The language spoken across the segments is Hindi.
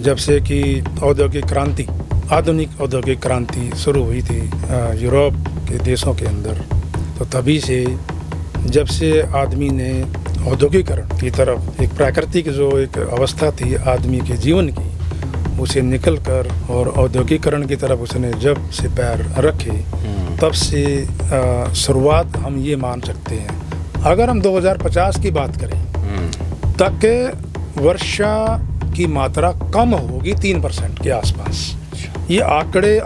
जब से कि औद्योगिक क्रांति, आधुनिक औद्योगिक क्रांति शुरू हुई थी यूरोप के देशों के अंदर, तो तभी से जब से आदमी ने औद्योगिकरण की तरफ, एक प्राकृतिक जो एक अवस्था थी आदमी के जीवन की, उसे निकलकर और औद्योगिकरण की तरफ उसने जब से पैर रखे, तब से शुरुआत हम ये मान सकते हैं। अगर हम 2050 की बात करें तक वर्षा की मात्रा कम होगी 3% के आसपास। ये आंकड़ों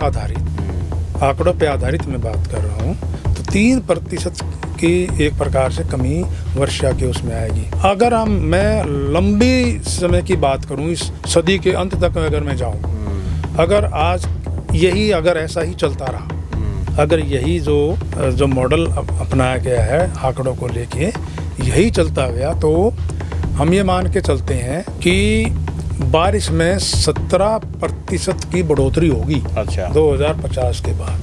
पे आधारित मैं बात कर रहा हूँ। तो 3% की एक प्रकार से कमी वर्षा के उसमें आएगी। अगर मैं लंबी समय की बात करूँ, इस सदी के अंत तक अगर मैं जाऊँ, अगर आज यही अगर ऐसा ही चलता रहा, अगर यही जो मॉडल अपनाया गया है आंकड़ों को लेके यही चलता गया, तो हम ये मान के चलते हैं कि बारिश में 17% की बढ़ोतरी होगी। अच्छा। 2050 के बाद।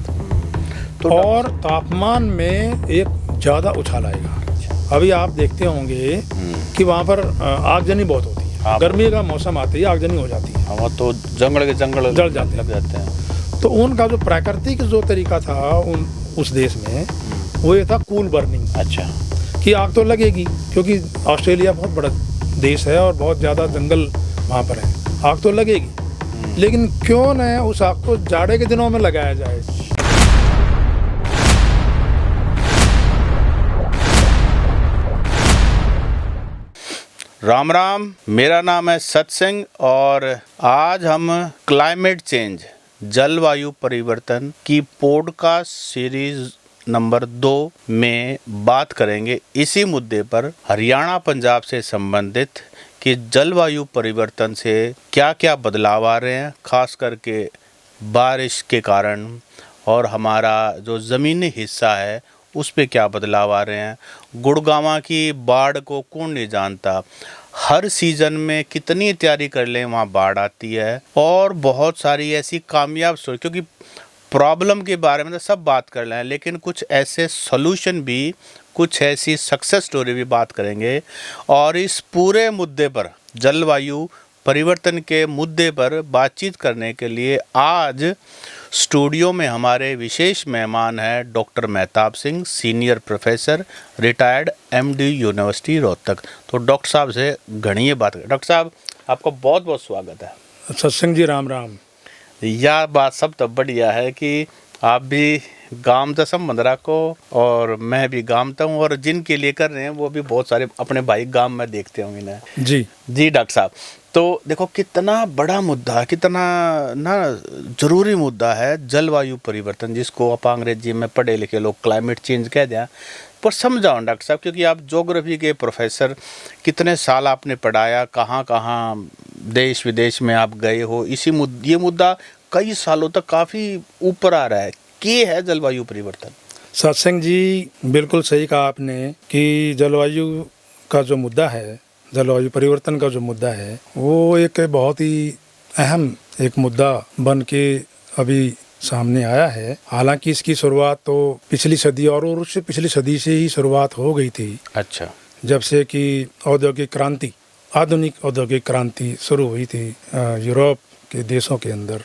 तो और तापमान में एक ज़्यादा उछाल आएगा। अभी आप देखते होंगे कि वहाँ पर आगजनी बहुत होती है। गर्मी का मौसम आते ही आगजनी हो जाती है। वो तो जंगल जल जाते हैं। तो उनका जो प्राकृतिक जो तरीका था उस देश में, वो ये था कूल बर्निंग। अच्छा। कि आग तो लगेगी, क्योंकि ऑस्ट्रेलिया बहुत बड़ा देश है और बहुत ज़्यादा जंगल वहाँ पर है, आग तो लगेगी। लेकिन क्यों न उस आग को जाड़े के दिनों में लगाया जाए। राम राम, मेरा नाम है सत्संग और आज हम क्लाइमेट चेंज, जलवायु परिवर्तन की पॉडकास्ट सीरीज नंबर 2 में बात करेंगे इसी मुद्दे पर, हरियाणा पंजाब से संबंधित कि जलवायु परिवर्तन से क्या क्या बदलाव आ रहे हैं, खास करके बारिश के कारण, और हमारा जो ज़मीनी हिस्सा है उस पे क्या बदलाव आ रहे हैं। गुड़गांव की बाढ़ को कौन नहीं जानता, हर सीज़न में कितनी तैयारी कर लें वहाँ बाढ़ आती है। और बहुत सारी ऐसी कामयाब स्टोरी, क्योंकि प्रॉब्लम के बारे में तो सब बात कर रहे हैं, लेकिन कुछ ऐसे सॉल्यूशन भी, कुछ ऐसी सक्सेस स्टोरी भी बात करेंगे। और इस पूरे मुद्दे पर, जलवायु परिवर्तन के मुद्दे पर बातचीत करने के लिए आज स्टूडियो में हमारे विशेष मेहमान हैं doctor Mehtab Singh, senior professor, retired MD university Rohtak. तो डॉक्टर साहब से घनी बात करें। डॉक्टर साहब, आपका बहुत बहुत स्वागत है। सत्संग जी, राम राम। यह बात सब तब बढ़िया है कि आप भी गांव से संबंध रखो और मैं भी गांव हूँ, और जिनके लिए कर रहे हैं वो भी बहुत सारे अपने भाई गांव में देखते होंगे ना। जी जी डॉक्टर साहब, तो देखो कितना बड़ा मुद्दा है, कितना ना जरूरी मुद्दा है जलवायु परिवर्तन, जिसको आप अंग्रेजी में पढ़े लिखे लोग क्लाइमेट चेंज कह दें। पर समझाओ डॉक्टर साहब, क्योंकि आप ज्योग्राफी के प्रोफेसर, कितने साल आपने पढ़ाया, कहाँ कहाँ देश विदेश में आप गए हो, ये मुद्दा कई सालों तक काफ़ी ऊपर आ रहा है। क्या है जलवायु परिवर्तन? सत्संग जी, बिल्कुल सही कहा आपने कि जलवायु का जो मुद्दा है, जलवायु परिवर्तन का जो मुद्दा है, वो एक बहुत ही अहम एक मुद्दा बन के अभी सामने आया है। हालांकि इसकी शुरुआत तो पिछली सदी और उससे पिछली सदी से ही शुरुआत हो गई थी। अच्छा। जब से कि औद्योगिक क्रांति, आधुनिक औद्योगिक क्रांति शुरू हुई थी यूरोप के देशों के अंदर,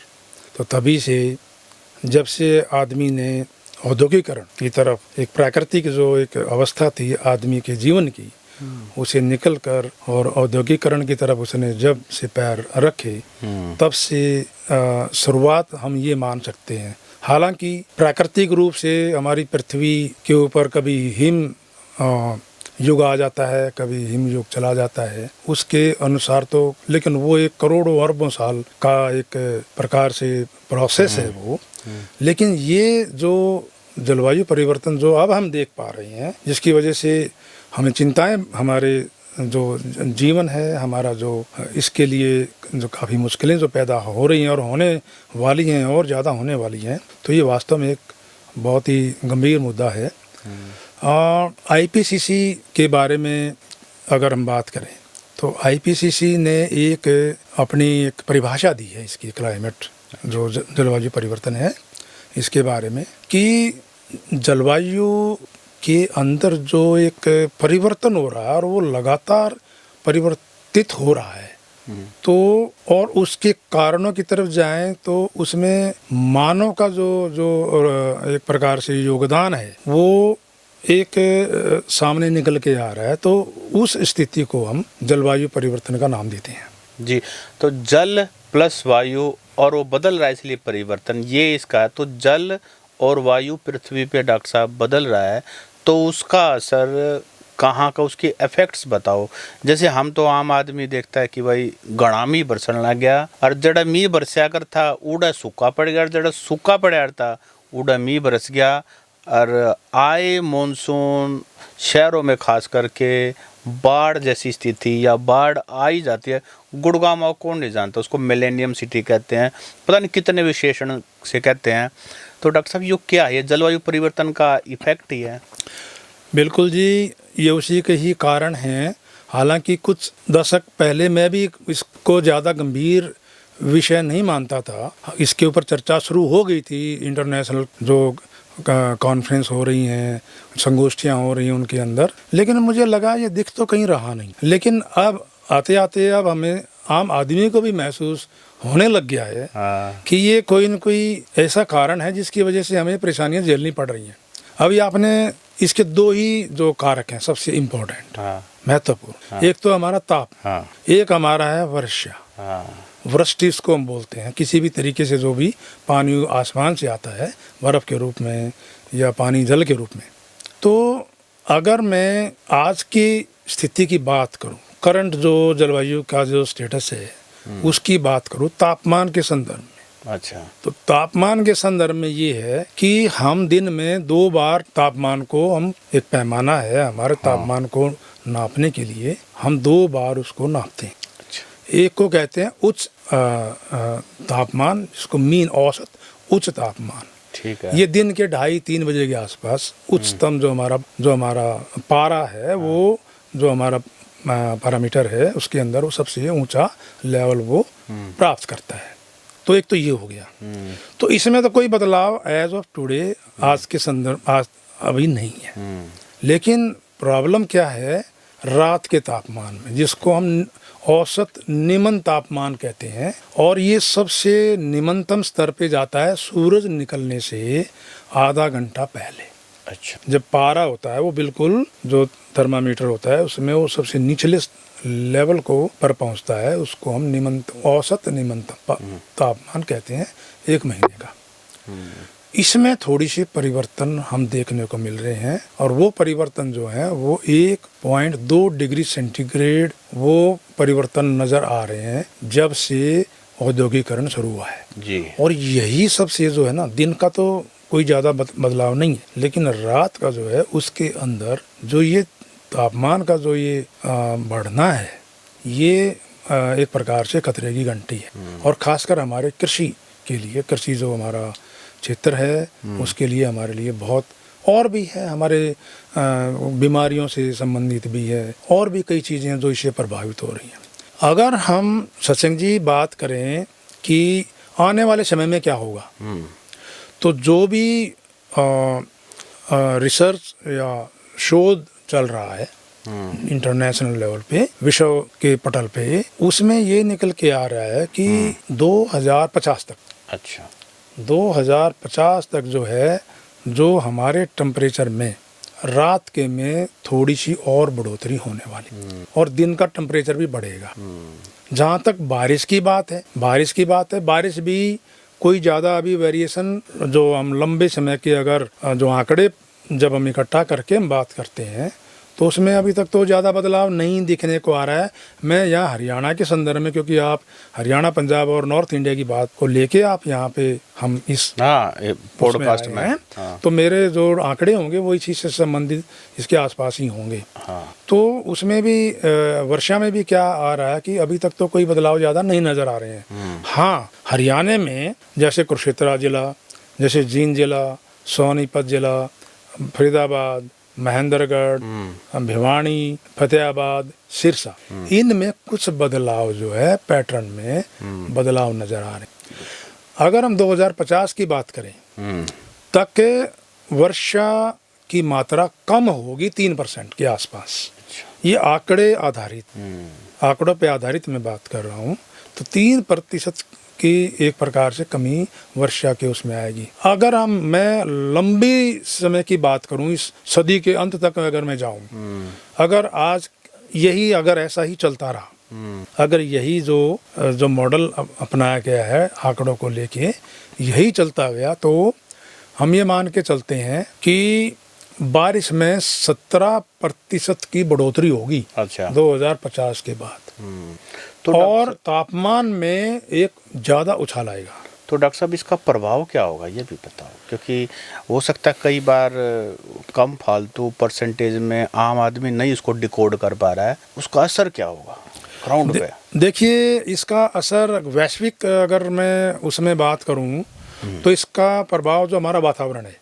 तो तभी से जब से आदमी ने औद्योगिकरण की तरफ, एक प्राकृतिक जो एक अवस्था थी आदमी के जीवन की, उसे निकलकर और औद्योगिकरण की तरफ उसने जब से पैर रखे, तब से शुरुआत हम ये मान सकते हैं। हालांकि प्राकृतिक रूप से हमारी पृथ्वी के ऊपर कभी हिम युग आ जाता है, कभी हिम युग चला जाता है, उसके अनुसार तो, लेकिन वो एक करोड़ों अरबों साल का एक प्रकार से प्रोसेस है वो। लेकिन ये जो जलवायु परिवर्तन जो अब हम देख पा रहे हैं, जिसकी वजह से हमें चिंताएं, हमारे जो जीवन है हमारा, जो इसके लिए जो काफ़ी मुश्किलें जो पैदा हो रही हैं और होने वाली हैं और ज़्यादा होने वाली हैं, तो ये वास्तव में एक बहुत ही गंभीर मुद्दा है। आईपीसीसी के बारे में अगर हम बात करें, तो आईपीसीसी ने एक अपनी एक परिभाषा दी है इसकी, क्लाइमेट जो जलवायु परिवर्तन है, इसके बारे में कि जलवायु के अंदर जो एक परिवर्तन हो रहा है और वो लगातार परिवर्तित हो रहा है, तो और उसके कारणों की तरफ जाएं तो उसमें मानव का जो जो एक प्रकार से योगदान है वो एक सामने निकल के आ रहा है। तो उस स्थिति को हम जलवायु परिवर्तन का नाम देते हैं। जी, तो जल प्लस वायु और वो बदल रहा है इसलिए परिवर्तन ये इसका है। तो जल और वायु पृथ्वी पे डॉक्टर साहब बदल रहा है, तो उसका असर कहाँ का, उसके इफेक्ट्स बताओ। जैसे हम तो आम आदमी देखता है कि भाई घना मीह बरसन लग गया और जड़ा मीह बरसा कर था उड़ा सूखा पड़ गया, जड़ा सूखा पड़ा था उड़ा मीह बरस गया। और आए मॉनसून शहरों में खास करके बाढ़ जैसी स्थिति या बाढ़ आ ही जाती है। गुड़गांव में कौन नहीं जानता, उसको मिलेनियम सिटी कहते हैं, पता नहीं कितने विशेषण से कहते हैं। तो डॉक्टर साहब ये क्या है, ये जलवायु परिवर्तन का इफेक्ट ही है? बिल्कुल जी, ये उसी के ही कारण हैं। हालांकि कुछ दशक पहले मैं भी इसको ज़्यादा गंभीर विषय नहीं मानता था। इसके ऊपर चर्चा शुरू हो गई थी, इंटरनेशनल जो कॉन्फ्रेंस हो रही हैं, संगोष्ठियाँ हो रही हैं उनके अंदर, लेकिन मुझे लगा ये दिख तो कहीं रहा नहीं। लेकिन अब आते आते अब हमें आम आदमी को भी महसूस होने लग गया है कि ये कोई न कोई ऐसा कारण है जिसकी वजह से हमें परेशानियां झेलनी पड़ रही हैं। अभी आपने इसके दो ही जो कारक हैं सबसे इम्पोर्टेंट, महत्वपूर्ण, एक तो हमारा ताप, एक हमारा है वर्षा। वृष्टि इसको हम बोलते हैं, किसी भी तरीके से जो भी पानी आसमान से आता है बर्फ़ के रूप में या पानी जल के रूप में। तो अगर मैं आज की स्थिति की बात करूं, करंट जो जलवायु का जो स्टेटस है उसकी बात करूं तापमान के संदर्भ में। अच्छा, तो तापमान के संदर्भ में ये है कि हम दिन में 2 बार तापमान को, हम एक पैमाना है हमारे तापमान को नापने के लिए, हम 2 बार उसको नापते हैं। एक को कहते हैं उच्च तापमान, जिसको मीन औसत उच्च तापमान, ठीक है। ये दिन के 2:30-3 बजे के आसपास उच्चतम जो हमारा पारा है, वो जो हमारा पैरामीटर है उसके अंदर वो सबसे ऊंचा लेवल वो प्राप्त करता है। तो एक तो ये हो गया। तो इसमें तो कोई बदलाव एज ऑफ टुडे आज के संदर्भ आज अभी नहीं है। लेकिन प्रॉब्लम क्या है, रात के तापमान में, जिसको हम औसत निम्न तापमान कहते हैं, और ये सबसे निम्नतम स्तर पे जाता है सूरज निकलने से आधा घंटा पहले। अच्छा, जब पारा होता है वो बिल्कुल जो थर्मामीटर होता है उसमें वो सबसे निचले लेवल को पर पहुंचता है, उसको हम औसत निम्नतम तापमान कहते हैं 1 महीने का। इसमें थोड़ी सी परिवर्तन हम देखने को मिल रहे हैं, और वो परिवर्तन जो है वो 1.2 डिग्री सेंटीग्रेड वो परिवर्तन नज़र आ रहे हैं जब से औद्योगिकरण शुरू हुआ है जी। और यही सबसे जो है ना, दिन का तो कोई ज़्यादा बदलाव नहीं है, लेकिन रात का जो है उसके अंदर जो ये तापमान का जो ये बढ़ना है, ये एक प्रकार से खतरे की घंटी है। और ख़ासकर हमारे कृषि के लिए, कृषि जो हमारा क्षेत्र है उसके लिए, हमारे लिए बहुत, और भी है हमारे बीमारियों से संबंधित भी है, और भी कई चीज़ें हैं जो इससे प्रभावित हो रही हैं। अगर हम सत्संग जी बात करें कि आने वाले समय में क्या होगा, तो जो भी रिसर्च या शोध चल रहा है इंटरनेशनल लेवल पे, विश्व के पटल पे, उसमें ये निकल के आ रहा है कि 2050 तक, अच्छा 2050 तक जो है, जो हमारे टेम्परेचर में रात के में थोड़ी सी और बढ़ोतरी होने वाली, और दिन का टेम्परेचर भी बढ़ेगा। जहाँ तक बारिश की बात है, बारिश भी कोई ज़्यादा अभी वेरिएशन, जो हम लंबे समय के अगर जो आंकड़े जब हम इकट्ठा करके हम बात करते हैं, तो उसमें अभी तक तो ज़्यादा बदलाव नहीं दिखने को आ रहा है। मैं यहाँ हरियाणा के संदर्भ में, क्योंकि आप हरियाणा, पंजाब और नॉर्थ इंडिया की बात को लेके आप यहाँ पे हम इस पॉडकास्ट में हैं, तो मेरे जो आंकड़े होंगे वो इसी से संबंधित इसके आसपास ही होंगे। तो उसमें भी वर्षा में भी क्या आ रहा है कि अभी तक तो कोई बदलाव ज़्यादा नहीं नज़र आ रहे हैं। हाँ, हरियाणा में जैसे कुरुक्षेत्र जिला, जैसे जींद जिला, सोनीपत जिला, फरीदाबाद, महेंद्रगढ़, भिवानी, फतेहाबाद, सिरसा, इनमें कुछ बदलाव जो है पैटर्न में बदलाव नजर आ रहे हैं। अगर हम 2050 की बात करें तक वर्षा की मात्रा कम होगी 3% के आसपास। ये आंकड़ों पे आधारित मैं बात कर रहा हूँ, तो 3% की एक प्रकार से कमी वर्षा के उसमें आएगी। अगर मैं लंबी समय की बात करूँ, इस सदी के अंत तक अगर मैं जाऊँ, अगर आज यही अगर ऐसा ही चलता रहा, अगर यही जो मॉडल अपनाया गया है आंकड़ों को लेके यही चलता गया, तो हम ये मान के चलते हैं कि बारिश में 17% की बढ़ोतरी होगी। अच्छा। 2050 के बाद। तो और तापमान में एक ज़्यादा उछाल आएगा। तो डॉक्टर साहब इसका प्रभाव क्या होगा ये भी बताओ, क्योंकि हो सकता है कई बार कम फालतू परसेंटेज में आम आदमी नहीं इसको डिकोड कर पा रहा है, उसका असर क्या होगा ग्राउंड पे? देखिए, इसका असर वैश्विक अगर मैं उसमें बात करूं तो इसका प्रभाव जो हमारा वातावरण है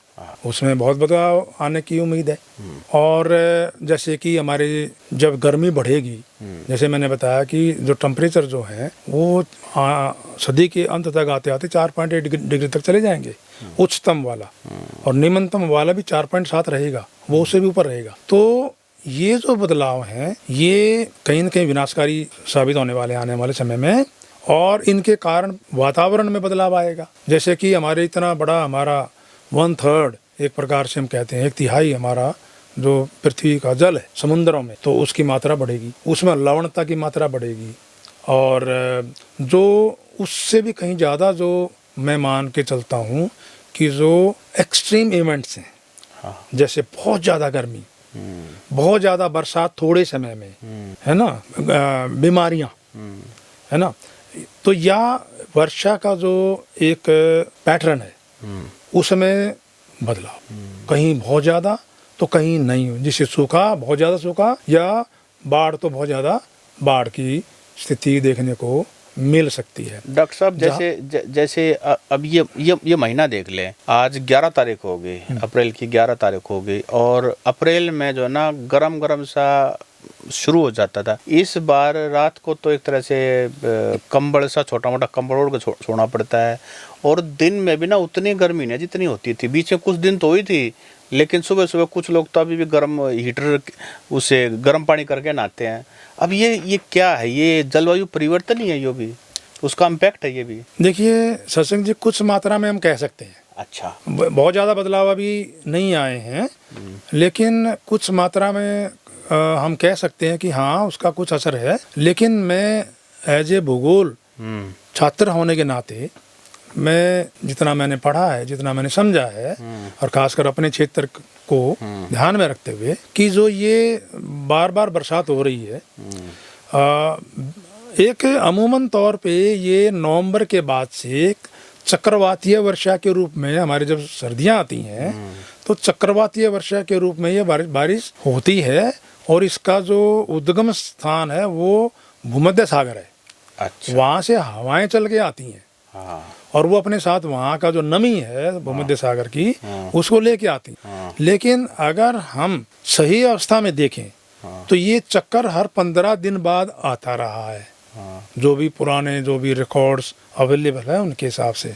उसमें बहुत बदलाव आने की उम्मीद है। और जैसे कि हमारे जब गर्मी बढ़ेगी, जैसे मैंने बताया कि जो टेम्परेचर जो है वो सदी के अंत तक आते आते 4.8 डिग्री तक चले जाएंगे, उच्चतम वाला, और निम्नतम वाला भी 4.7 रहेगा, वो उससे भी ऊपर रहेगा। तो ये जो बदलाव हैं ये कहीं न कहीं विनाशकारी साबित होने वाले आने वाले समय में, और इनके कारण वातावरण में बदलाव आएगा। जैसे कि हमारे इतना बड़ा हमारा 1/3 एक प्रकार से हम कहते हैं 1/3 हमारा जो पृथ्वी का जल है समुद्रों में, तो उसकी मात्रा बढ़ेगी, उसमें लवणता की मात्रा बढ़ेगी, और जो उससे भी कहीं ज़्यादा जो मैं मान के चलता हूँ कि जो एक्सट्रीम इवेंट्स हैं, जैसे बहुत ज़्यादा गर्मी, बहुत ज़्यादा बरसात थोड़े समय में, है ना, बीमारियाँ, है ना, तो या वर्षा का जो एक पैटर्न है उसमें बदलाव, कहीं बहुत ज़्यादा तो कहीं नहीं, जिससे सूखा, बहुत ज़्यादा सूखा, या बाढ़ तो बहुत ज़्यादा बाढ़ की स्थिति देखने को मिल सकती है। डॉक्टर साहब जैसे अब ये महीना देख लें, आज 11 तारीख हो गई, अप्रैल की 11 तारीख हो गई, और अप्रैल में जो है ना गरम गरम सा शुरू हो जाता था। इस बार रात को तो एक तरह से कंबल सा छोटा मोटा कंबल ओढ़ के सोना पड़ता है, और दिन में भी ना उतनी गर्मी नहीं जितनी होती थी। बीच में कुछ दिन तो हुई थी, लेकिन सुबह सुबह कुछ लोग तो अभी भी गर्म हीटर उसे गर्म पानी करके नहाते हैं। अब ये क्या है? ये जलवायु परिवर्तन ही है, ये भी उसका इम्पैक्ट है ये भी। देखिए सत्संग जी, कुछ मात्रा में हम कह सकते हैं। अच्छा, बहुत ज़्यादा बदलाव अभी नहीं आए हैं, लेकिन कुछ मात्रा में हम कह सकते हैं कि हाँ उसका कुछ असर है। लेकिन मैं एज ए भूगोल छात्र होने के नाते मैं जितना मैंने पढ़ा है, जितना मैंने समझा है, और खासकर अपने क्षेत्र को ध्यान में रखते हुए कि जो ये बार बार बरसात हो रही है, एक अमूमन तौर पे ये नवंबर के बाद से चक्रवातीय वर्षा के रूप में, हमारे जब सर्दियाँ आती हैं तो चक्रवातीय वर्षा के रूप में ये बारिश होती है, और इसका जो उद्गम स्थान है वो भूमध्य सागर है। अच्छा, वहाँ से हवाएं चल के आती हैं, और वो अपने साथ वहाँ का जो नमी है भूमध्य सागर की उसको लेके आती हैं। लेकिन अगर हम सही अवस्था में देखें तो ये चक्कर हर 15 दिन बाद आता रहा है, जो भी पुराने जो भी रिकॉर्ड्स अवेलेबल है उनके हिसाब से।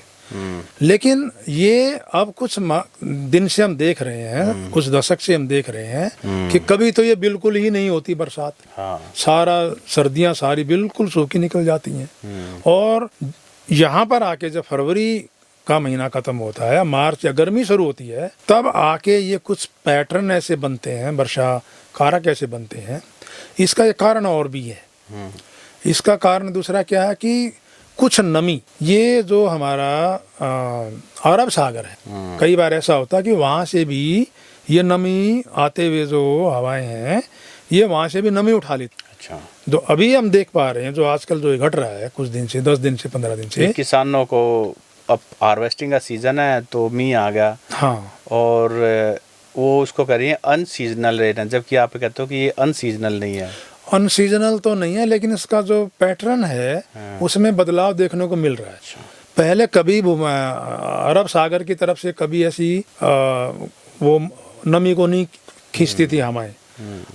लेकिन ये अब कुछ दिन से हम देख रहे हैं, कुछ दशक से हम देख रहे हैं कि कभी तो ये बिल्कुल ही नहीं होती बरसात, सारा सर्दियां सारी बिल्कुल सूखी निकल जाती हैं, और यहाँ पर आके जब फरवरी का महीना खत्म होता है, मार्च या गर्मी शुरू होती है, तब आके ये कुछ पैटर्न ऐसे बनते हैं, वर्षा कारक ऐसे बनते हैं। इसका एक कारण और भी है। इसका कारण दूसरा क्या है कि कुछ नमी, ये जो हमारा अरब सागर है, कई बार ऐसा होता है कि वहाँ से भी ये नमी आते हुए जो हवाएं हैं ये वहाँ से भी नमी उठा लेती। अच्छा, जो अभी हम देख पा रहे हैं, जो आजकल जो घट रहा है कुछ दिन से, 10 दिन से 15 दिन से, किसानों को अब हार्वेस्टिंग का सीजन है तो मीह आ गया, हाँ, और वो उसको कह रही है अनसीजनल रेन, जबकि आप कहते हो कि ये अनसीजनल नहीं है। अनसीजनल तो नहीं है, लेकिन इसका जो पैटर्न है उसमें बदलाव देखने को मिल रहा है। पहले कभी अरब सागर की तरफ से कभी ऐसी वो नमी को नहीं खींचती थी हवाएं।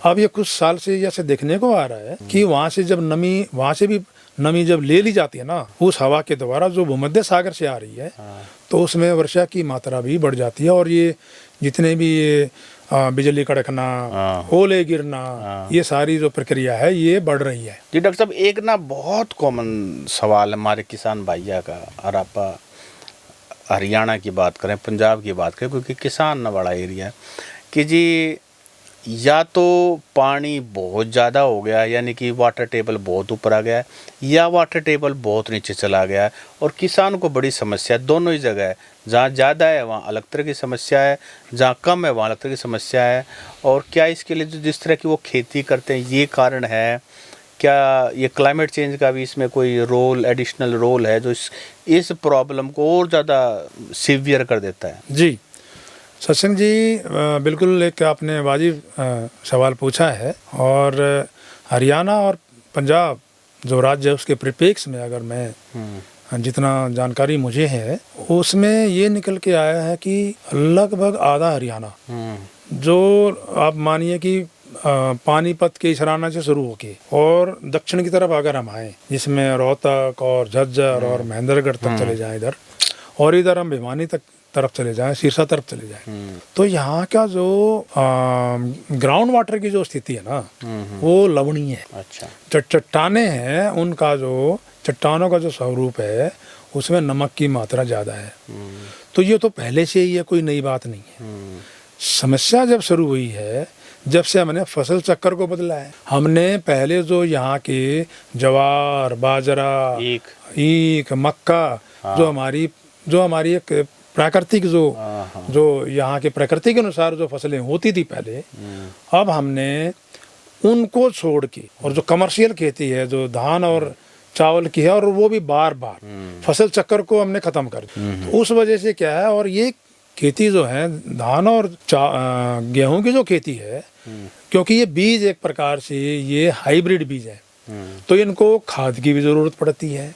अब ये कुछ साल से जैसे देखने को आ रहा है कि वहाँ से जब नमी, वहाँ से भी नमी जब ले ली जाती है ना उस हवा के द्वारा जो भूमध्य सागर से आ रही है, तो उसमें वर्षा की मात्रा भी बढ़ जाती है, और ये जितने भी ये बिजली कड़कना, हाँ। ओले गिरना, ये सारी जो प्रक्रिया है ये बढ़ रही है। जी डॉक्टर साहब, एक ना बहुत कॉमन सवाल हमारे किसान भैया का, और आप हरियाणा की बात करें, पंजाब की बात करें, क्योंकि किसान ना बड़ा एरिया है, कि जी या तो पानी बहुत ज़्यादा हो गया, यानी कि वाटर टेबल बहुत ऊपर आ गया है, या वाटर टेबल बहुत नीचे चला गया है, और किसान को बड़ी समस्या है। दोनों ही जगह है, जहाँ ज़्यादा है वहाँ अलग तरह की समस्या है, जहाँ कम है वहाँ अलग तरह की समस्या है। और क्या इसके लिए जो जिस तरह की वो खेती करते हैं ये कारण है, क्या ये क्लाइमेट चेंज का भी इसमें कोई रोल, एडिशनल रोल है जो इस प्रॉब्लम को और ज़्यादा सीवियर कर देता है? जी सत्संग जी, बिल्कुल एक आपने वाजिब सवाल पूछा है। और हरियाणा और पंजाब जो राज्य है उसके परिप्रेक्ष्य में अगर मैं जितना जानकारी मुझे है उसमें ये निकल के आया है कि लगभग आधा हरियाणा, जो आप मानिए कि पानीपत के इसराना से शुरू होके और दक्षिण की तरफ अगर हम आए, जिसमें रोहतक और झज्जर और महेंद्रगढ़ तक चले जाएं इधर, और इधर हम भिवानी तक तरफ चले जाएं, सिरसा तरफ चले जाएं, तो यहाँ का जो ग्राउंड वाटर की जो स्थिति है ना वो लवणीय है। अच्छा। चट्टाने हैं, उनका जो चट्टानों का जो स्वरूप है उसमें नमक की मात्रा ज़्यादा है। तो ये तो पहले से ही है, कोई नई बात नहीं है। समस्या जब शुरू हुई है जब से हमने फसल चक्कर को बदला है। हमने पहले जो यहाँ के ज्वार, बाजरा, ईख, मक्का, जो हमारी एक प्राकृतिक जो यहाँ के प्रकृति के अनुसार जो फसलें होती थी पहले, अब हमने उनको छोड़ के, और जो कमर्शियल खेती है जो धान और चावल की है, और वो भी बार बार फसल चक्कर को हमने खत्म कर दिया। तो उस वजह से क्या है, और ये खेती जो है धान और गेहूं की जो खेती है, क्योंकि ये बीज एक प्रकार से ये हाइब्रिड बीज है, तो इनको खाद की भी ज़रूरत पड़ती है,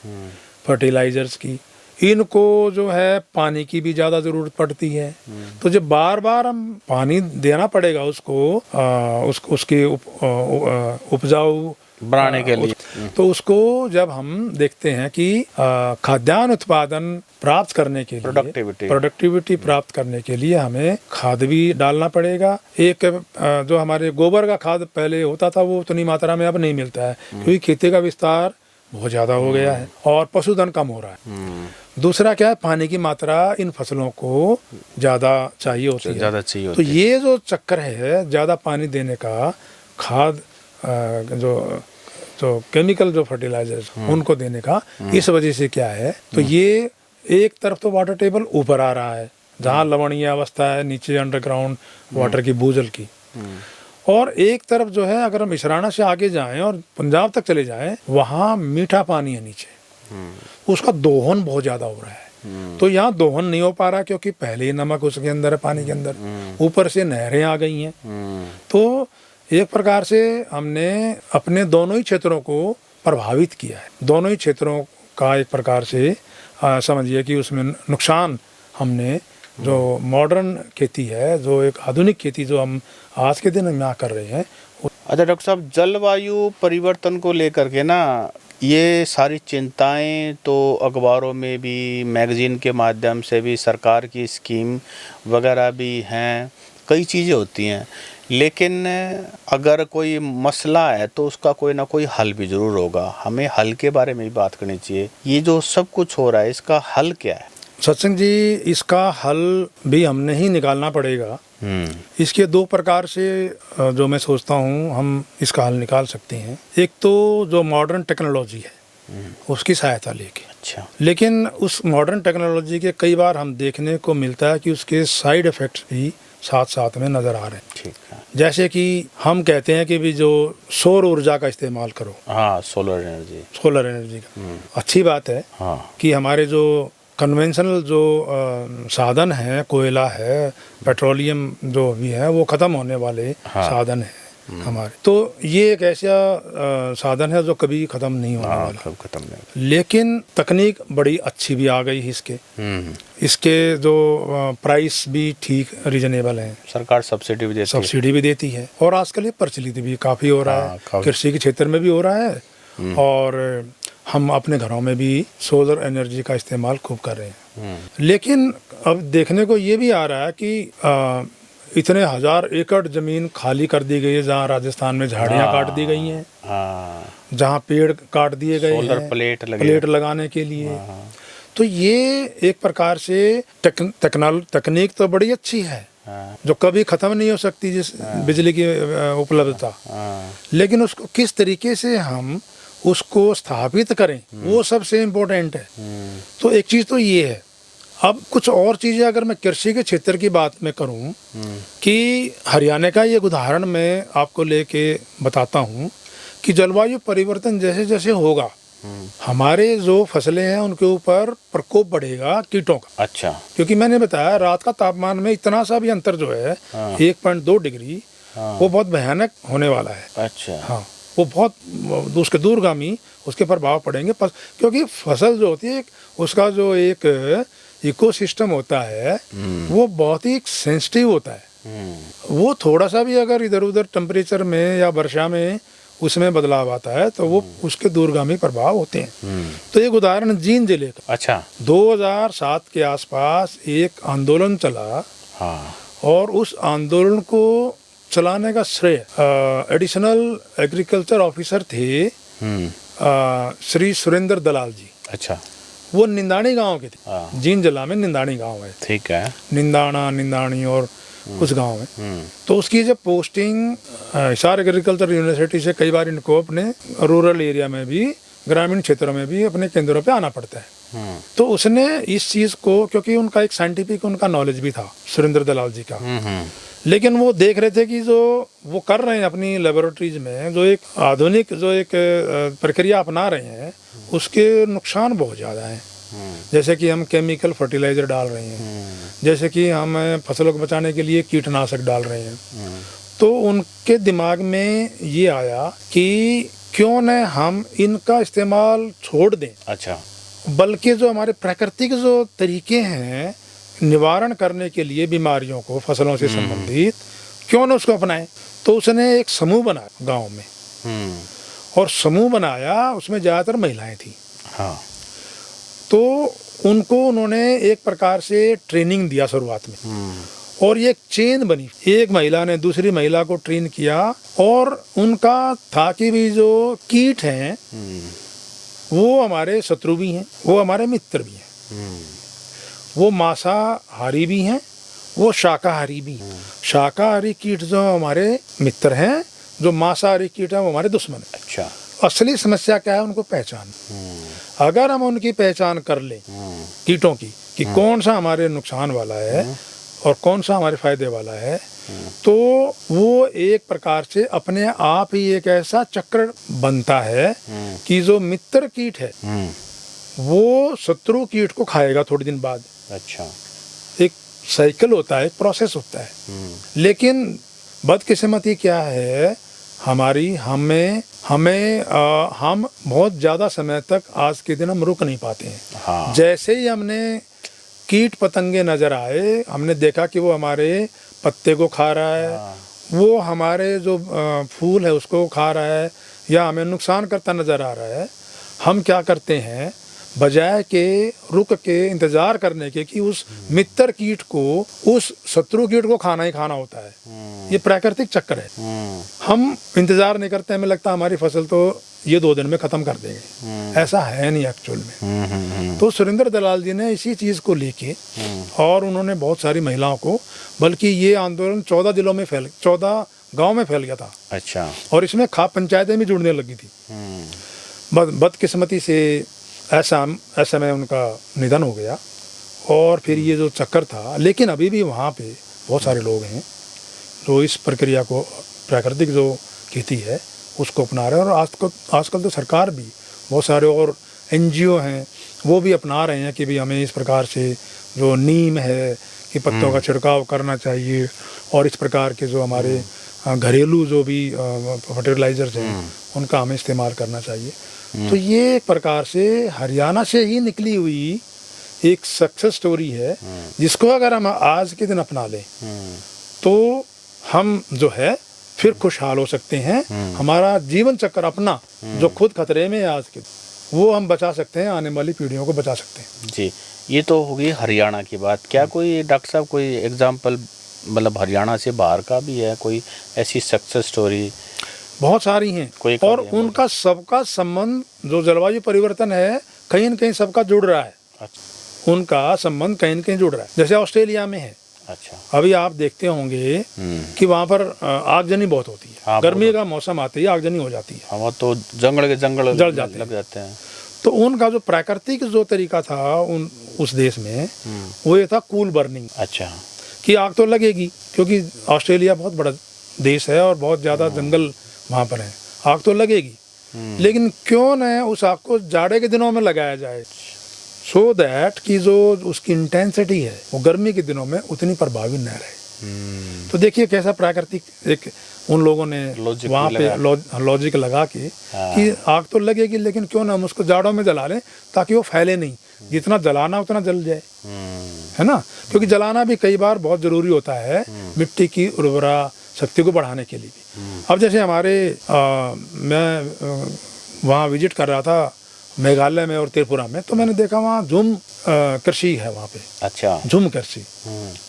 फर्टिलाइजर्स की, इनको जो है पानी की भी ज़्यादा ज़रूरत पड़ती है। तो जब बार बार हम पानी देना पड़ेगा उसको, उसके उपजाऊ बनाने के लिए, तो उसको जब हम देखते हैं कि खाद्यान्न उत्पादन प्राप्त करने के लिए, प्रोडक्टिविटी प्राप्त करने के लिए हमें खाद भी डालना पड़ेगा। एक जो हमारे गोबर का खाद पहले होता था वो उतनी मात्रा में अब नहीं मिलता है, क्योंकि खेती का विस्तार बहुत ज़्यादा हो गया है और पशुधन कम हो रहा है। दूसरा क्या है, पानी की मात्रा इन फसलों को ज़्यादा चाहिए होती है। तो ये जो चक्कर है ज़्यादा पानी देने का, खाद जो केमिकल जो फर्टिलाइजर्स उनको देने का, इस वजह से क्या है, तो ये एक तरफ तो वाटर टेबल ऊपर आ रहा है जहाँ लवणीय अवस्था है, नीचे अंडरग्राउंड वाटर की भूजल की, और एक तरफ जो है अगर हम इसराना से आगे जाएं और पंजाब तक चले जाएं, वहाँ मीठा पानी है नीचे, उसका दोहन बहुत ज़्यादा हो रहा है। तो यहाँ दोहन नहीं हो पा रहा क्योंकि पहले ही नमक उसके अंदर है, पानी के अंदर, ऊपर से नहरें आ गई हैं। तो एक प्रकार से हमने अपने दोनों ही क्षेत्रों को प्रभावित किया है। दोनों ही क्षेत्रों का एक प्रकार से समझिए कि उसमें नुकसान हमने, जो मॉडर्न खेती है, जो एक आधुनिक खेती जो हम आज के दिन में कर रहे हैं। अच्छा डॉक्टर साहब, जलवायु परिवर्तन को लेकर के ना ये सारी चिंताएं तो अखबारों में भी, मैगजीन के माध्यम से भी, सरकार की स्कीम वगैरह भी हैं, कई चीज़ें होती हैं, लेकिन अगर कोई मसला है तो उसका कोई ना कोई हल भी ज़रूर होगा। हमें हल के बारे में भी बात करनी चाहिए। ये जो सब कुछ हो रहा है इसका हल क्या है? सत्संग जी, इसका हल भी हमने ही निकालना पड़ेगा। इसके दो प्रकार से जो मैं सोचता हूँ हम इसका हल निकाल सकते हैं। एक तो जो मॉडर्न टेक्नोलॉजी है उसकी सहायता लेके। अच्छा। लेकिन उस मॉडर्न टेक्नोलॉजी के कई बार हम देखने को मिलता है कि उसके साइड इफ़ेक्ट्स भी साथ साथ में नज़र आ रहे हैं। ठीक है। जैसे कि हम कहते हैं कि भी जो सौर ऊर्जा का इस्तेमाल करो। हाँ, सोलर एनर्जी का अच्छी बात है। हाँ। कि हमारे जो कन्वेंशनल जो साधन है, कोयला है, पेट्रोलियम जो भी है, वो ख़त्म होने वाले साधन हैं हमारे। तो ये एक ऐसा साधन है जो कभी ख़त्म नहीं होने वाला, ख़त्म नहीं। लेकिन तकनीक बड़ी अच्छी भी आ गई है इसके जो प्राइस भी ठीक रीजनेबल हैं। सरकार सब्सिडी भी देती है और आजकल ये प्रचलित भी काफ़ी हो रहा है, कृषि के क्षेत्र में भी हो रहा है, और हम अपने घरों में भी सोलर एनर्जी का इस्तेमाल खूब कर रहे हैं। लेकिन अब देखने को ये भी आ रहा है कि इतने 1000 एकड़ जमीन खाली कर दी गई है, जहाँ राजस्थान में झाड़ियाँ काट दी गई हैं, हाँ, जहाँ पेड़ काट दिए गए सोलर हैं प्लेट लगे। प्लेट लगाने के लिए। तो ये एक प्रकार से तकनीक तो बड़ी अच्छी है, हाँ, जो कभी ख़त्म नहीं हो सकती, जिस बिजली की उपलब्धता। हाँ, लेकिन उसको किस तरीके से हम उसको स्थापित करें, वो सबसे इम्पोर्टेंट है। तो एक चीज़ तो ये है। अब कुछ और चीज़ें अगर मैं कृषि के क्षेत्र की बात में करूं, कि हरियाणा का एक उदाहरण मैं आपको लेके बताता हूं कि जलवायु परिवर्तन जैसे जैसे होगा, हमारे जो फसलें हैं उनके ऊपर प्रकोप बढ़ेगा कीटों का। अच्छा, क्योंकि मैंने बताया रात का तापमान में इतना सा भी अंतर जो है 1.2 डिग्री, वो बहुत भयानक होने वाला है। अच्छा, हाँ, वो बहुत उसके दूरगामी उसके प्रभाव पड़ेंगे। क्योंकि फसल जो होती है उसका जो एक इकोसिस्टम होता है वो बहुत ही सेंसिटिव होता है। वो थोड़ा सा भी अगर इधर उधर टेम्परेचर में या वर्षा में उसमें बदलाव आता है तो वो उसके दूरगामी प्रभाव होते हैं। तो एक उदाहरण जींद जिले का। अच्छा, 2007 के आसपास एक आंदोलन चला, हाँ, और उस आंदोलन को चलाने का श्रेय एडिशनल एग्रीकल्चर ऑफिसर थे श्री सुरेंद्र दलाल जी। अच्छा, वो निंदानी गांव के थे। हाँ, जींद जिला में निंदानी गांव है, ठीक है, निंदानी और कुछ गांव है। तो उसकी जब पोस्टिंग हिसार एग्रीकल्चर यूनिवर्सिटी से कई बार इनको अपने रूरल एरिया में भी, ग्रामीण क्षेत्रों में भी अपने केंद्रों पे आना पड़ता है। तो उसने इस चीज़ को, क्योंकि उनका एक साइंटिफिक उनका नॉलेज भी था सुरेंद्र दलाल जी का, लेकिन वो देख रहे थे कि जो वो कर रहे हैं अपनी लेबोरेटरीज में, जो एक आधुनिक जो एक प्रक्रिया अपना रहे हैं, उसके नुकसान बहुत ज़्यादा हैं। जैसे कि हम केमिकल फर्टिलाइज़र डाल रहे हैं, जैसे कि हम फसलों को बचाने के लिए कीटनाशक डाल रहे हैं। तो उनके दिमाग में ये आया कि क्यों न हम इनका इस्तेमाल छोड़ दें। अच्छा, बल्कि जो हमारे प्राकृतिक जो तरीके हैं निवारण करने के लिए बीमारियों को फसलों से संबंधित, क्यों न उसको अपनाएं। तो उसने एक समूह बनाया गांव में, और समूह बनाया, उसमें ज़्यादातर महिलाएं थी। हाँ, तो उनको उन्होंने एक प्रकार से ट्रेनिंग दिया शुरुआत में, और ये एक चेन बनी। एक महिला ने दूसरी महिला को ट्रेन किया, और उनका था कि भी जो कीट हैं वो हमारे शत्रु भी हैं, वो हमारे मित्र भी हैं। वो मांसाहारी भी हैं, वो शाकाहारी भी हैं। शाकाहारी कीट जो हमारे मित्र हैं, जो मांसाहारी कीट हैं वो हमारे दुश्मन हैं। अच्छा, असली समस्या क्या है, उनको पहचान। अगर हम उनकी पहचान कर लें कीटों की, कि कौन सा हमारे नुकसान वाला है और कौन सा हमारे फायदे वाला है, तो वो एक प्रकार से अपने आप ही एक ऐसा चक्र बनता है कि जो मित्र कीट है वो शत्रु कीट को खाएगा थोड़ी दिन बाद। अच्छा, एक साइकिल होता है, एक प्रोसेस होता है। लेकिन बदकिस्मती क्या है हमारी, हम बहुत ज़्यादा समय तक आज के दिन हम रुक नहीं पाते हैं। हाँ, जैसे ही हमने कीट पतंगे नज़र आए, हमने देखा कि वो हमारे पत्ते को खा रहा है, वो हमारे जो फूल है उसको खा रहा है, या हमें नुकसान करता नज़र आ रहा है, हम क्या करते हैं, बजाय के रुक के इंतज़ार करने के कि उस मित्र कीट को, उस शत्रु कीट को खाना ही खाना होता है। ये प्राकृतिक चक्र है। हम इंतज़ार नहीं करते, हमें लगता है हमारी फसल तो ये 2 दिन में ख़त्म कर देंगे। ऐसा है नहीं एक्चुअल में। तो सुरेंद्र दलाल जी ने इसी चीज़ को लेके, और उन्होंने बहुत सारी महिलाओं को, बल्कि ये आंदोलन 14 गाँव में फैल गया था। अच्छा, और इसमें खाप पंचायतें भी जुड़ने लगी थी। बदकिस्मती से ऐसा में उनका निधन हो गया, और फिर ये जो चक्कर था, लेकिन अभी भी वहाँ पे बहुत सारे लोग हैं जो इस प्रक्रिया को, प्राकृतिक जो खेती है उसको अपना रहे हैं। और आजकल तो सरकार भी, बहुत सारे और NGO हैं, वो भी अपना रहे हैं कि भी हमें इस प्रकार से जो नीम है कि पत्तों का छिड़काव करना चाहिए, और इस प्रकार के जो हमारे घरेलू जो भी फर्टिलाइजर्स हैं उनका हमें इस्तेमाल करना चाहिए। तो ये एक प्रकार से हरियाणा से ही निकली हुई एक सक्सेस स्टोरी है, जिसको अगर हम आज के दिन अपना लें तो हम जो है फिर खुशहाल हो सकते हैं। हमारा जीवन चक्र अपना जो खुद खतरे में है आज के, वो हम बचा सकते हैं, आने वाली पीढ़ियों को बचा सकते हैं। जी, ये तो होगी हरियाणा की बात। क्या कोई डॉक्टर साहब कोई एग्जाम्पल मतलब हरियाणा से बाहर का भी है कोई ऐसी सक्सेस स्टोरी? बहुत सारी हैं कोई एक और आधी हमारी। उनका सबका संबंध जो जलवायु परिवर्तन है कहीं न कहीं सबका जुड़ रहा है। अच्छा। उनका संबंध कहीं न कहीं जुड़ रहा है। जैसे ऑस्ट्रेलिया में है, अच्छा। अभी आप देखते होंगे कि वहाँ पर आगजनी बहुत होती है। हाँ, गर्मी का मौसम आते ही आगजनी हो जाती है, हाँ, वो तो जंगल जल जाते लग जाते हैं। तो उनका जो प्राकृतिक जो तरीका था उस देश में, वो ये था कूल बर्निंग, अच्छा। कि आग तो लगेगी, क्योंकि ऑस्ट्रेलिया बहुत बड़ा देश है और बहुत ज़्यादा जंगल वहाँ पर है, आग तो लगेगी, लेकिन क्यों न उस आग को जाड़े के दिनों में लगाया जाए, सो दैट कि जो उसकी इंटेंसिटी है वो गर्मी के दिनों में उतनी प्रभावी न रहे। तो देखिए कैसा प्राकृतिक एक उन लोगों ने लॉजिक वहाँ पे लॉजिक लगा के कि आग तो लगेगी, लेकिन क्यों ना हम उसको जाड़ों में जला लें ताकि वो फैले नहीं, जितना जलाना उतना जल जाए, है ना, क्योंकि जलाना भी कई बार बहुत ज़रूरी होता है मिट्टी की उर्वरा शक्ति को बढ़ाने के लिए भी। अब जैसे हमारे मैं वहाँ विजिट कर रहा था मेघालय में और त्रिपुरा में, तो मैंने देखा वहाँ झूम कृषि है वहाँ पे। अच्छा। झूम कृषि,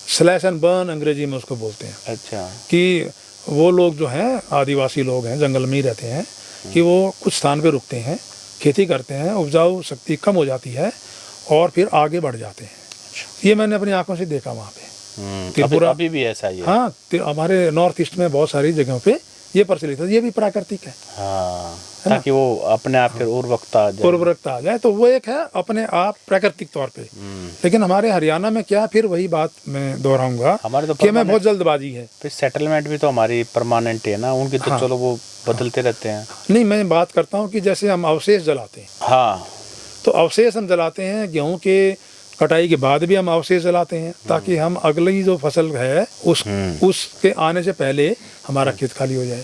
स्लैश एंड बर्न अंग्रेजी में उसको बोलते हैं। अच्छा। कि वो लोग जो हैं आदिवासी लोग हैं, जंगल में ही रहते हैं, कि वो कुछ स्थान पे रुकते हैं, खेती करते हैं, उपजाऊ शक्ति कम हो जाती है और फिर आगे बढ़ जाते हैं। ये मैंने अपनी आंखों से देखा वहाँ पे त्रिपुरा। अभी भी ऐसा ही है? हाँ, हमारे नॉर्थ ईस्ट में बहुत सारी जगहों पे ये प्रचलित है। ये भी प्राकृतिक है, हाँ, ताकि वो अपने आप फिर उर्वरकता आ जाए, तो वो एक है अपने आप प्राकृतिक तौर पे। लेकिन हमारे हरियाणा में क्या, फिर वही बात मैं दोहराऊंगा हमारे तो कि मैं बहुत जल्दबाजी है। फिर सेटलमेंट भी तो हमारी परमानेंट है ना, उनकी तो चलो वो बदलते रहते हैं। नहीं, मैं बात करता हूँ कि जैसे हम अवशेष जलाते हैं, हाँ, तो अवशेष हम जलाते हैं, गेहूं के कटाई के बाद भी हम अवशेष जलाते हैं ताकि हम अगली जो फसल है उसके आने से पहले हमारा खेत खाली हो जाए।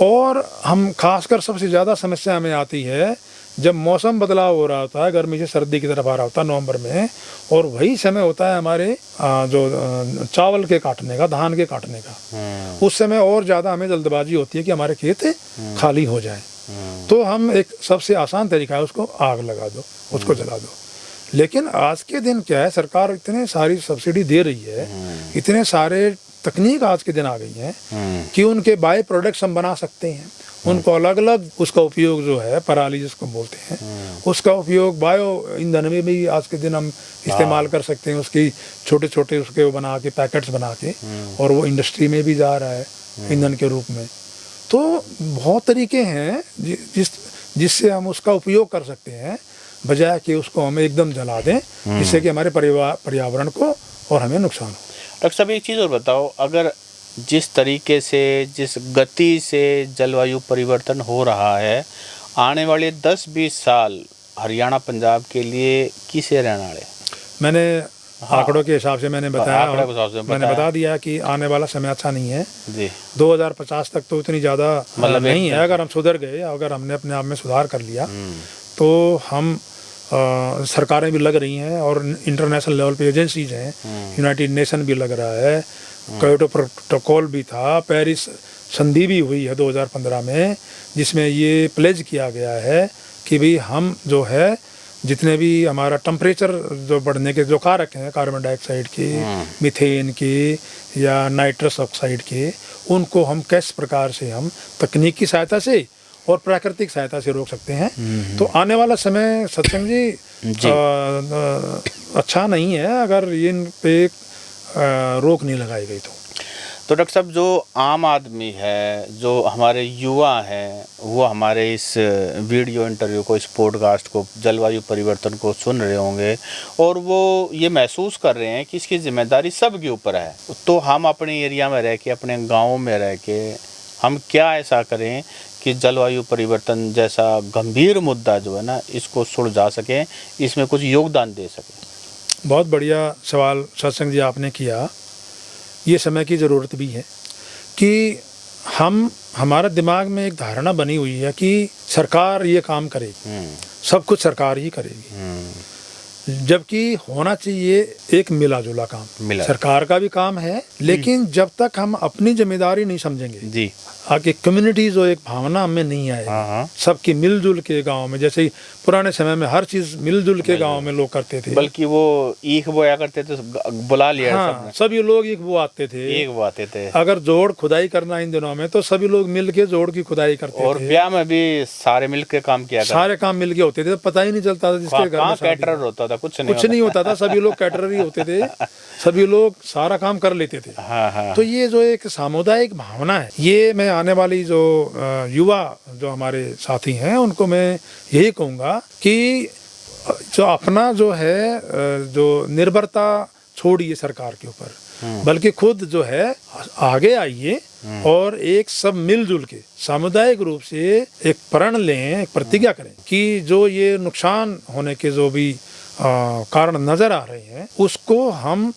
और हम खासकर सबसे ज़्यादा समस्या हमें आती है जब मौसम बदलाव हो रहा होता है, गर्मी से सर्दी की तरफ आ रहा होता है नवंबर में, और वही समय होता है हमारे जो चावल के काटने का, धान के काटने का। उस समय और ज़्यादा हमें जल्दबाजी होती है कि हमारे खेत खाली हो जाए। तो हम एक सबसे आसान तरीका है, उसको आग लगा दो, उसको जला दो। लेकिन आज के दिन क्या है, सरकार इतने सारी सब्सिडी दे रही है, इतने सारे तकनीक आज के दिन आ गई हैं कि उनके बाय प्रोडक्ट्स हम बना सकते हैं। उनको अलग अलग उसका उपयोग जो है, पराली जिसको बोलते हैं, उसका उपयोग बायो ईंधन में भी आज के दिन हम इस्तेमाल कर सकते हैं। उसकी छोटे छोटे उसके वो बना के पैकेट्स बना के, और वो इंडस्ट्री में भी जा रहा है ईंधन के रूप में। तो बहुत तरीके हैं जिससे हम उसका उपयोग कर सकते हैं, बजाय कि उसको हम एकदम जला दें जिससे कि हमारे पर्यावरण को और हमें नुकसान हो। डॉक्टर साहब एक चीज़ और बताओ, अगर जिस तरीके से, जिस गति से जलवायु परिवर्तन हो रहा है, आने वाले 10-20 साल हरियाणा पंजाब के लिए किसे रहने वाले? मैंने आंकड़ों के हिसाब से मैंने बता दिया कि आने वाला समय अच्छा नहीं है जी। 2050 तक तो इतनी ज़्यादा मतलब नहीं है। अगर हम सुधर गए, अगर हमने अपने आप में सुधार कर लिया, तो हम सरकारें भी लग रही हैं और इंटरनेशनल लेवल पे एजेंसीज हैं, यूनाइटेड नेशन भी लग रहा है, क्योटो प्रोटोकॉल भी था, पेरिस संधि भी हुई है 2015 में, जिसमें ये प्लेज किया गया है कि भाई हम जो है जितने भी हमारा टेम्परेचर जो बढ़ने के जो कारक हैं, कार्बन डाइऑक्साइड के, मीथेन के या नाइट्रस ऑक्साइड के, उनको हम किस प्रकार से हम तकनीकी सहायता से और प्राकृतिक सहायता से रोक सकते हैं। तो आने वाला समय सत्संग जी अच्छा नहीं है अगर इन पे रोक नहीं लगाई गई तो डॉक्टर साहब, जो आम आदमी है, जो हमारे युवा हैं, वो हमारे इस वीडियो इंटरव्यू को, इस पॉडकास्ट को, जलवायु परिवर्तन को सुन रहे होंगे और वो ये महसूस कर रहे हैं कि इसकी जिम्मेदारी सब के ऊपर है। तो हम अपने एरिया में रह के, अपने गाँव में रह के हम क्या ऐसा करें कि जलवायु परिवर्तन जैसा गंभीर मुद्दा जो है ना, इसको सुलझा सकें, इसमें कुछ योगदान दे सकें? बहुत बढ़िया सवाल सत्संग जी आपने किया। ये समय की ज़रूरत भी है कि हमारा दिमाग में एक धारणा बनी हुई है कि सरकार ये काम करेगी, सब कुछ सरकार ही करेगी। जबकि होना चाहिए एक मिला जुला काम। सरकार का भी काम है, लेकिन जब तक हम अपनी जिम्मेदारी नहीं समझेंगे जी, आगे कम्युनिटी जो एक भावना हमें नहीं आएगी, सबकी मिलजुल के गांव में, जैसे पुराने समय में हर चीज मिलजुल के गांव में लोग करते थे, बल्कि वो ईख बोया करते थे, बुला लिया। हाँ, सभी लोग ईख बोआते थे। अगर जोड़ खुदाई करना इन दिनों में तो सभी लोग मिल के जोड़ की खुदाई करते थे। और ब्याह में भी सारे मिल के काम किया, सारे काम मिल के होते थे, पता ही नहीं चलता था जिसके घर में कैटरर होता था, कुछ नहीं होता था, सभी लोग कैटरर ही होते थे, सभी लोग सारा काम कर लेते थे। तो ये जो एक सामुदायिक भावना है, ये मैं आने वाली जो युवा जो हमारे साथी हैं उनको मैं यही कहूँगा कि जो अपना जो है जो निर्भरता छोड़िए सरकार के ऊपर, बल्कि खुद जो है आगे आइए और एक सब मिलजुल के सामुदायिक रूप से एक प्रण लें, एक प्रतिज्ञा करें कि जो ये नुकसान होने के जो भी कारण नजर आ रहे हैं उसको हम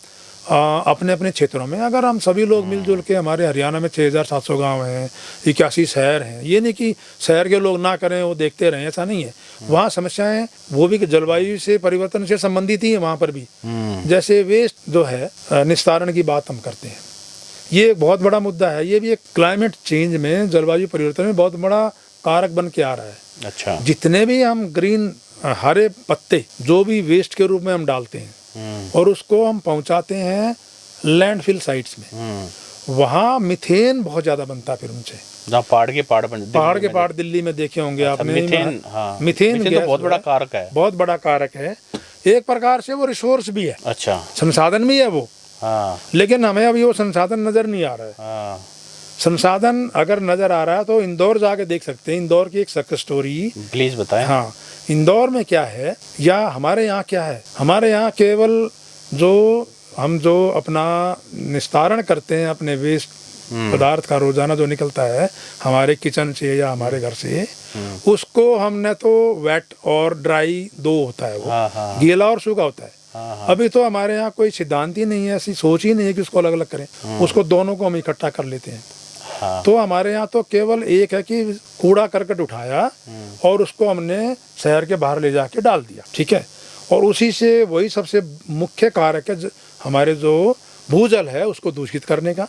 अपने अपने क्षेत्रों में, अगर हम सभी लोग मिलजुल के, हमारे हरियाणा में 6700 गांव हैं, 81 शहर हैं, ये नहीं कि शहर के लोग ना करें वो देखते रहें, ऐसा नहीं है। वहाँ समस्याएं वो भी जलवायु से परिवर्तन से संबंधित ही है, वहाँ पर भी जैसे वेस्ट जो है निस्तारण की बात हम करते हैं, ये एक बहुत बड़ा मुद्दा है। ये भी एक क्लाइमेट चेंज में, जलवायु परिवर्तन में बहुत बड़ा कारक बन के आ रहा है। अच्छा, जितने भी हम ग्रीन हरे पत्ते जो भी वेस्ट के रूप में हम डालते हैं और उसको हम पहुंचाते हैं लैंडफिल साइट्स में, वहाँ मीथेन बहुत ज्यादा बनता है फिर उनसे। पहाड़ के पहाड़ दिल्ली में देखे होंगे आपने। मीथेन तो बहुत बड़ा कारक है, बहुत बड़ा कारक है। एक प्रकार से वो रिसोर्स भी है, अच्छा, संसाधन भी है वो। लेकिन हमें अभी वो संसाधन नजर नहीं आ रहा है। संसाधन अगर नजर आ रहा है तो इंदौर जाके देख सकते हैं। इंदौर की एक सक्सेस स्टोरी प्लीज बताएं। हाँ, इंदौर में क्या है या हमारे यहाँ क्या है, हमारे यहाँ केवल जो अपना निस्तारण करते हैं अपने वेस्ट पदार्थ का रोजाना जो निकलता है हमारे किचन से या हमारे घर से, उसको हमने तो वेट और ड्राई दो होता है वो, गीला और सूखा होता है। अभी तो हमारे यहाँ कोई सिद्धांत ही नहीं है, ऐसी सोच ही नहीं है कि उसको अलग अलग करें, उसको दोनों को हम इकट्ठा कर लेते हैं। तो हमारे यहाँ तो केवल एक है कि कूड़ा करकट उठाया और उसको हमने शहर के बाहर ले जाके डाल दिया, ठीक है, और उसी से वही सबसे मुख्य कारक है हमारे जो भूजल है उसको दूषित करने का।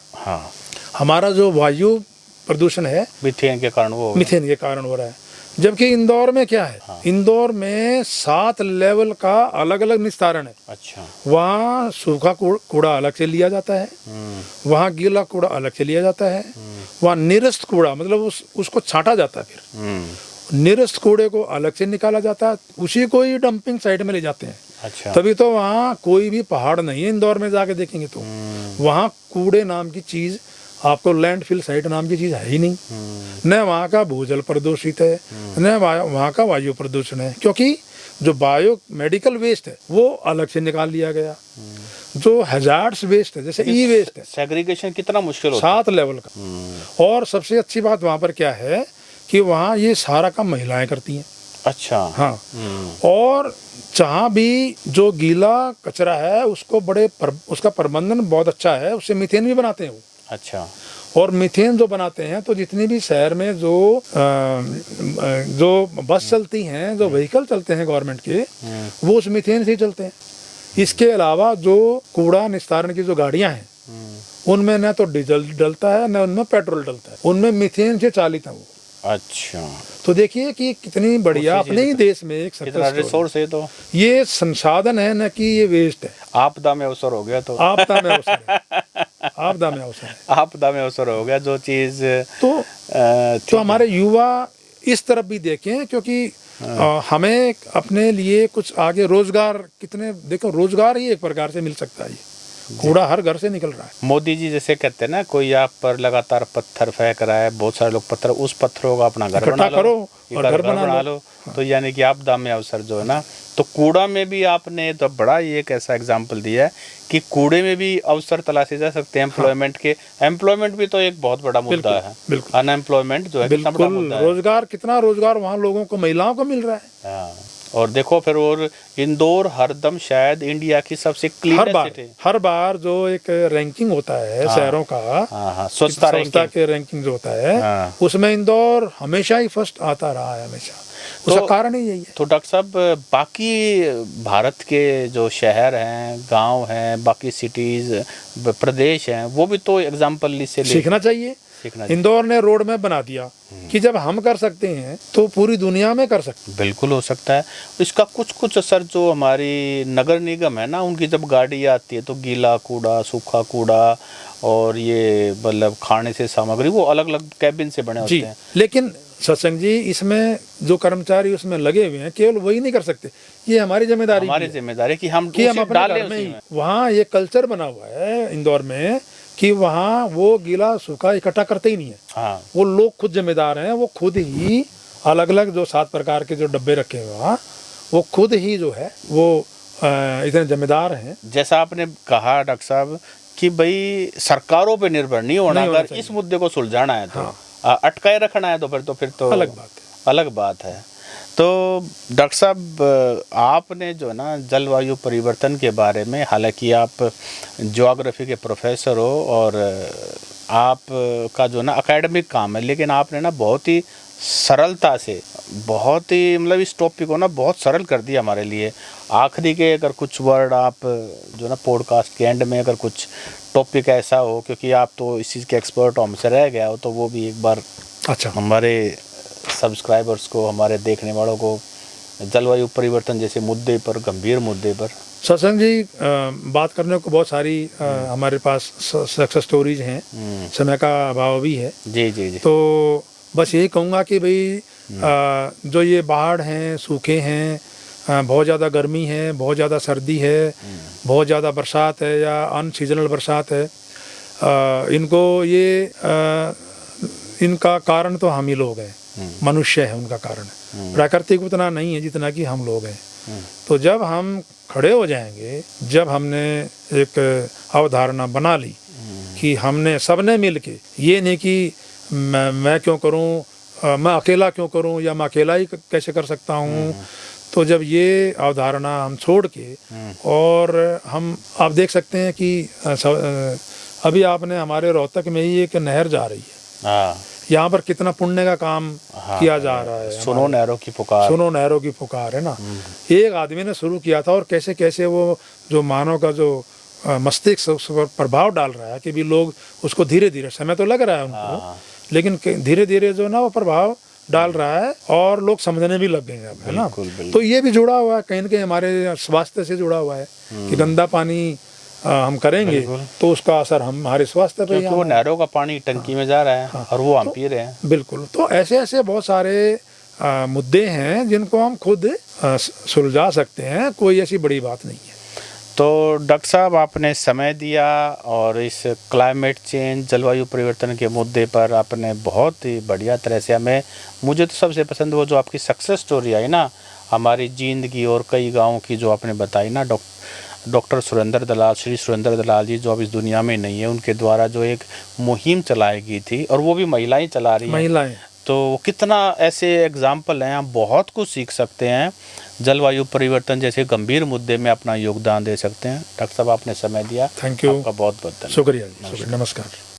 हमारा जो वायु प्रदूषण है मीथेन के कारण हो रहा है। जबकि इंदौर में क्या है, इंदौर में 7 लेवल का अलग अलग निस्तारण है। अच्छा, वहाँ सूखा कूड़ा अलग से लिया जाता है, वहाँ गीला कूड़ा अलग से लिया जाता है, वहाँ निरस्त कूड़ा मतलब उसको छांटा जाता है, फिर निरस्त कूड़े को अलग से निकाला जाता है, उसी को ही डंपिंग साइट में ले जाते हैं। अच्छा, तभी तो वहाँ कोई भी पहाड़ नहीं है। इंदौर में जाके देखेंगे तो वहाँ कूड़े नाम की चीज, आपको लैंडफिल साइट नाम की चीज है ही नहीं। न वहाँ का भूजल प्रदूषित है, न वहाँ का वायु प्रदूषण है, क्योंकि जो बायो मेडिकल वेस्ट है वो अलग से निकाल लिया गया। जो हैजार्ड्स वेस्ट है जैसे ई वेस्ट है, सेग्रीगेशन कितना मुश्किल होता 7 लेवल का। और सबसे अच्छी बात वहाँ पर क्या है कि वहाँ ये सारा काम महिलाएं करती हैं। अच्छा, हाँ, और जहाँ भी जो गीला कचरा है उसको उसका प्रबंधन बहुत अच्छा है, उससे मीथेन भी बनाते हैं वो। अच्छा, और मीथेन जो बनाते हैं तो जितनी भी शहर में जो बस चलती हैं, जो व्हीकल चलते हैं गवर्नमेंट के, वो उस मीथेन से ही चलते हैं। इसके अलावा जो कूड़ा निस्तारण की जो गाड़ियां हैं उनमें न तो डीजल डलता है न उनमें पेट्रोल डलता है, उनमें मीथेन से चालित है वो। अच्छा, तो देखिए कि कितनी बढ़िया अपने ही देश में एक रिसोर्स है, तो ये संसाधन है न कि ये वेस्ट है। आपदा में अवसर हो गया, तो आपदा में अवसर है, आपदा में अवसर है, आपदा में अवसर हो गया जो चीज। तो हमारे युवा इस तरफ भी देखें, क्योंकि हमें अपने लिए कुछ आगे रोजगार, कितने देखो रोजगार ही एक प्रकार से मिल सकता है। कूड़ा हर घर से निकल रहा है। मोदी जी जैसे कहते हैं ना, कोई आप पर लगातार पत्थर फेंक रहा है, बहुत सारे लोग पत्थर, उस पत्थरों का अपना घर बना करो और घर बना लो। तो यानी कि आपदा में अवसर जो है ना, तो कूड़ा में भी आपने तो बड़ा ही एक ऐसा एग्जाम्पल दिया है कि कूड़े में भी अवसर तलाशे जा सकते हैं एम्प्लॉयमेंट के। एम्प्लॉयमेंट भी तो एक बहुत बड़ा मुद्दा है, अनएम्प्लॉयमेंट जो है कितना बड़ा मुद्दा है। रोजगार, कितना रोजगार वहाँ लोगों को, महिलाओं को मिल रहा है। और देखो फिर, और इंदौर हरदम शायद इंडिया की सबसे क्लीनेस्ट सिटी। हर बार जो एक रैंकिंग होता है शहरों का, स्वच्छता के रैंकिंग जो होता है, उसमें इंदौर हमेशा ही फर्स्ट आता रहा है, हमेशा। उसका कारण ही यही है। तो डॉक्टर साहब, बाकी भारत के जो शहर हैं, गांव हैं, बाकी सिटीज़, प्रदेश हैं, वो भी तो एग्जाम्पल इससे सीखना चाहिए। इंदौर ने रोड मैप बना दिया कि जब हम कर सकते हैं तो पूरी दुनिया में कर सकते हैं। बिल्कुल हो सकता है। इसका कुछ असर जो हमारी नगर निगम है ना, उनकी जब गाड़ी आती है तो गीला कूड़ा, सूखा कूड़ा और ये मतलब खाने से सामग्री वो अलग अलग कैबिन से बने होते हैं। लेकिन सत्संग जी, इसमें जो कर्मचारी उसमें लगे हुए हैं केवल वही नहीं कर सकते, ये हमारी जिम्मेदारी है कि हम अपने घर में ही, वहाँ ये कल्चर बना हुआ है इंदौर में कि वहाँ वो गीला सूखा इकट्ठा करते ही नहीं है। हाँ। वो लोग खुद जिम्मेदार हैं, वो खुद ही अलग अलग जो 7 प्रकार के जो डब्बे रखे हुए हैं वो खुद ही जो है वो इतने जिम्मेदार हैं। जैसा आपने कहा डॉक्टर साहब कि भाई सरकारों पे निर्भर नहीं होना, अगर इस मुद्दे को सुलझाना है तो अटकाए रखना है तो फिर तो अलग बात है। तो डॉक्टर साहब, आपने जो ना जलवायु परिवर्तन के बारे में, हालांकि आप ज्योग्राफी के प्रोफेसर हो और आप का जो ना एकेडमिक काम है, लेकिन आपने ना बहुत ही सरलता से, बहुत ही मतलब इस टॉपिक को ना बहुत सरल कर दिया हमारे लिए। आखिरी के अगर कुछ वर्ड आप जो ना पॉडकास्ट के एंड में अगर कुछ टॉपिक ऐसा हो, क्योंकि आप तो इस चीज़ के एक्सपर्ट हो, हमसे रह गया हो, तो वो भी एक बार हमारे सब्सक्राइबर्स को, हमारे देखने वालों को जलवायु परिवर्तन जैसे मुद्दे पर, गंभीर मुद्दे पर। सत्संग जी, बात करने को बहुत सारी हमारे पास सक्सेस स्टोरीज हैं, समय का अभाव भी है। जी। तो बस यही कहूँगा कि भाई जो ये बाढ़ हैं, सूखे हैं, बहुत ज़्यादा गर्मी है, बहुत ज़्यादा सर्दी है, बहुत ज़्यादा बरसात है या अनसीजनल बरसात है, इनका कारण तो हम ही लोग हैं, मनुष्य है उनका कारण। प्राकृतिक उतना नहीं है जितना कि हम लोग हैं। तो जब हम खड़े हो जाएंगे, जब हमने एक अवधारणा बना ली कि हमने सबने मिल के, ये नहीं कि मैं क्यों करूं, मैं अकेला क्यों करूं या मैं अकेला ही कैसे कर सकता हूं, तो जब ये अवधारणा हम छोड़ के, और हम आप देख सकते हैं कि अभी आपने हमारे रोहतक में ही एक नहर जा रही है, यहाँ पर कितना पुण्य का काम किया जा रहा है। सुनो नहरों की पुकार है ना, एक आदमी ने शुरू किया था और कैसे कैसे वो जो मानव का जो मस्तिष्क उस पर प्रभाव डाल रहा है कि भी लोग उसको धीरे धीरे, समय तो लग रहा है उनको, लेकिन धीरे धीरे जो ना वो प्रभाव डाल रहा है और लोग समझने भी लग गए हैं, है ना। तो ये भी जुड़ा हुआ है कहीं न कहीं हमारे स्वास्थ्य से जुड़ा हुआ है कि गंदा पानी हम करेंगे तो उसका असर हमारे स्वास्थ्य पे, क्योंकि वो नहरों का पानी टंकी में जा रहा है और वो हम पी रहे हैं। बिल्कुल। तो ऐसे ऐसे बहुत सारे मुद्दे हैं जिनको हम खुद सुलझा सकते हैं, कोई ऐसी बड़ी बात नहीं है। तो डॉक्टर साहब, आपने समय दिया और इस क्लाइमेट चेंज, जलवायु परिवर्तन के मुद्दे पर आपने बहुत ही बढ़िया तरह से मुझे तो सबसे पसंद वो जो आपकी सक्सेस स्टोरी आई ना, हमारी जिंदगी और कई गाँव की जो आपने बताई ना, डॉक्टर सुरेंद्र दलाल, श्री सुरेंद्र दलाल जी जो अब इस दुनिया में नहीं है, उनके द्वारा जो एक मुहिम चलाई गई थी, और वो भी महिलाएं चला रही हैं, तो कितना ऐसे एग्जाम्पल हैं, हम बहुत कुछ सीख सकते हैं, जलवायु परिवर्तन जैसे गंभीर मुद्दे में अपना योगदान दे सकते हैं। डॉक्टर साहब, आपने समय दिया, थैंक यू, आपका बहुत बहुत धन्यवाद। शुक्रिया, नमस्कार।